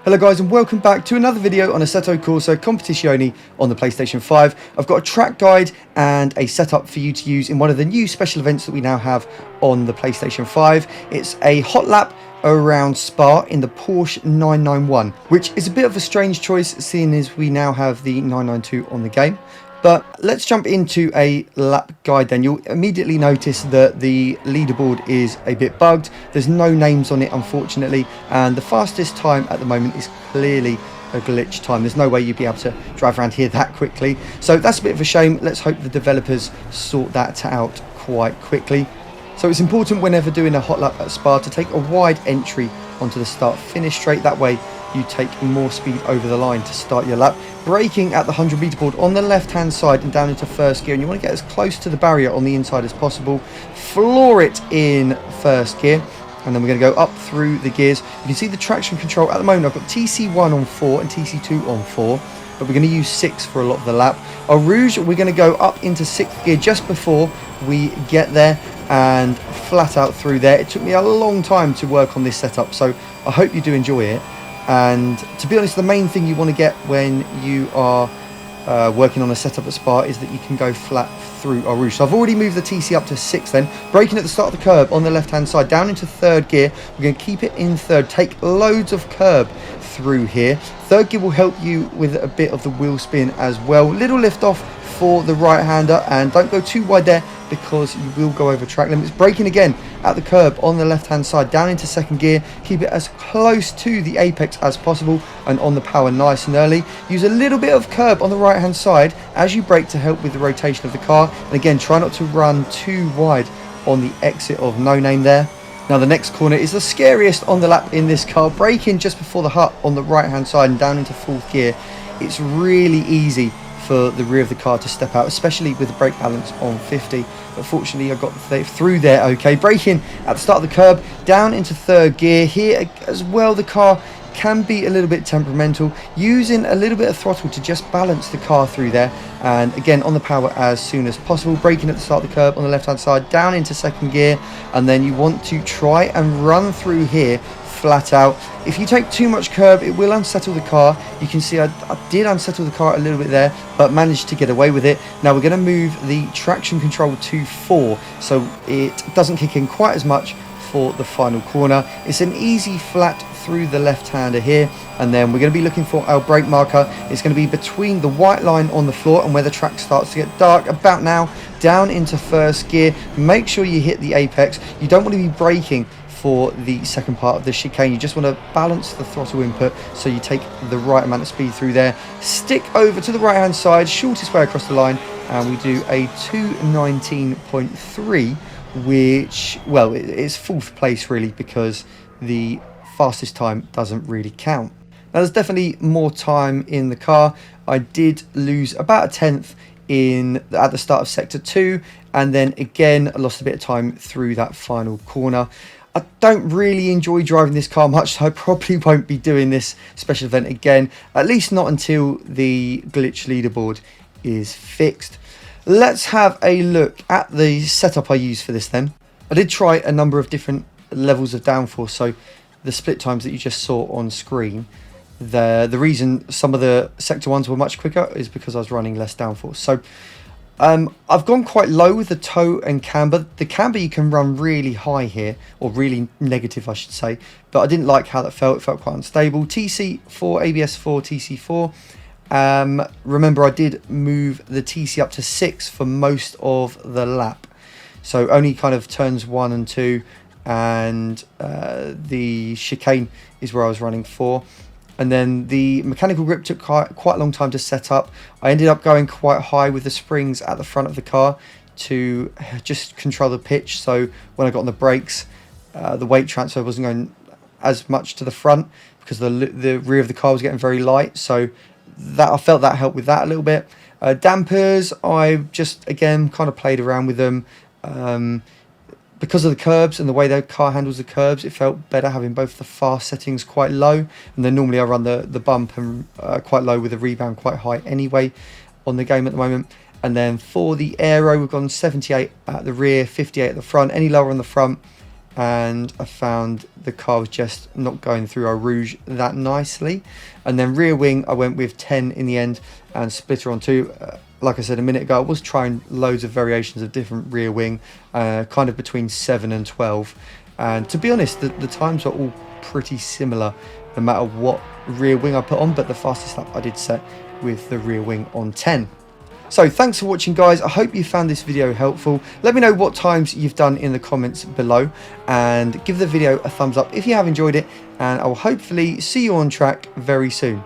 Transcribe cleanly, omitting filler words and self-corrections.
Hello guys and welcome back to another video on Assetto Corsa Competizione on the PlayStation 5. I've got a track guide and a setup for you to use in one of the new special events that we now have on the PlayStation 5. It's a hot lap around Spa in the Porsche 991, which is a bit of a strange choice seeing as we now have the 992 on the game. But let's jump into a lap guide then. You'll immediately notice that the leaderboard is a bit bugged. There's no names on it, unfortunately, and the fastest time at the moment is clearly a glitch time. There's no way you'd be able to drive around here that quickly. So that's a bit of a shame. Let's hope the developers sort that out quite quickly. So it's important whenever doing a hot lap at Spa to take a wide entry onto the start-finish straight. That way you take more speed over the line to start your lap. Braking at the 100 meter board on the left hand side and down into first gear, and you want to get as close to the barrier on the inside as possible. Floor it in first gear, and then we're going to go up through the gears. You can see the traction control at the moment. I've got TC1 on 4 and TC2 on 4, but we're going to use 6 for a lot of the lap. Our Rouge, we're going to go up into 6th gear just before we get there and flat out through there. It took me a long time to work on this setup, so I hope you do enjoy it. And to be honest, the main thing you want to get when you are working on a setup at Spa is that you can go flat through our Rouge. So I've already moved the TC up to 6 then. Braking at the start of the curb on the left hand side, down into 3rd gear. We're going to keep it in 3rd, take loads of curb through here. 3rd gear will help you with a bit of the wheel spin as well. Little lift off for the right hander, and don't go too wide there because you will go over track limits. Braking again at the curb on the left hand side, down into 2nd gear. Keep it as close to the apex as possible and on the power nice and early. Use a little bit of curb on the right hand side as you brake to help with the rotation of the car, and again try not to run too wide on the exit of No Name there. Now the next corner is the scariest on the lap in this car. Braking just before the hut on the right hand side and down into 4th gear. It's really easy for the rear of the car to step out, especially with the brake balance on 50. But fortunately I got through there okay. Braking at the start of the curb, down into 3rd gear. Here as well the car can be a little bit temperamental, using a little bit of throttle to just balance the car through there, and again on the power as soon as possible. Braking at the start of the curb on the left hand side, down into 2nd gear, and then you want to try and run through here flat out. If you take too much curb, it will unsettle the car. You can see I did unsettle the car a little bit there, but managed to get away with it. Now we're going to move the traction control to 4 so it doesn't kick in quite as much for the final corner. It's an easy flat through the left hander here, and then we're going to be looking for our brake marker. It's going to be between the white line on the floor and where the track starts to get dark about now. Down into 1st gear, make sure you hit the apex. You don't want to be braking for the second part of the chicane. You just want to balance the throttle input so you take the right amount of speed through there. Stick over to the right hand side, shortest way across the line, and we do a 2:19.3, which, well, it's 4th place really because the fastest time doesn't really count. Now there's definitely more time in the car. I did lose about a 10th at the start of sector 2, and then again I lost a bit of time through that final corner. I don't really enjoy driving this car much, so I probably won't be doing this special event again, at least not until the glitch leaderboard is fixed. Let's have a look at the setup I used for this then. I did try a number of different levels of downforce, so the split times that you just saw on screen, the reason some of the sector ones were much quicker is because I was running less downforce. So I've gone quite low with the toe and camber. The camber you can run really high here, or really negative I should say, but I didn't like how that felt. It felt quite unstable. TC4, ABS4, TC4. Remember I did move the TC up to 6 for most of the lap, so only kind of turns 1 and 2, and the chicane is where I was running 4. And then the mechanical grip took quite a long time to set up. I ended up going quite high with the springs at the front of the car to just control the pitch. So when I got on the brakes, the weight transfer wasn't going as much to the front because the rear of the car was getting very light. So that I felt that helped with that a little bit. Dampers, I just again kind of played around with them. Because of the curbs and the way the car handles the curbs, it felt better having both the fast settings quite low, and then normally I run the bump and quite low with the rebound quite high anyway on the game at the moment. And then for the aero, we've gone 78 at the rear, 58 at the front. Any lower on the front and I found the car was just not going through our rouge that nicely. And then rear wing, I went with 10 in the end, and splitter on 2. Like I said a minute ago, I was trying loads of variations of different rear wing, kind of between 7 and 12. And to be honest, the times are all pretty similar no matter what rear wing I put on, but the fastest lap I did set with the rear wing on 10. So thanks for watching, guys. I hope you found this video helpful. Let me know what times you've done in the comments below, and give the video a thumbs up if you have enjoyed it, and I will hopefully see you on track very soon.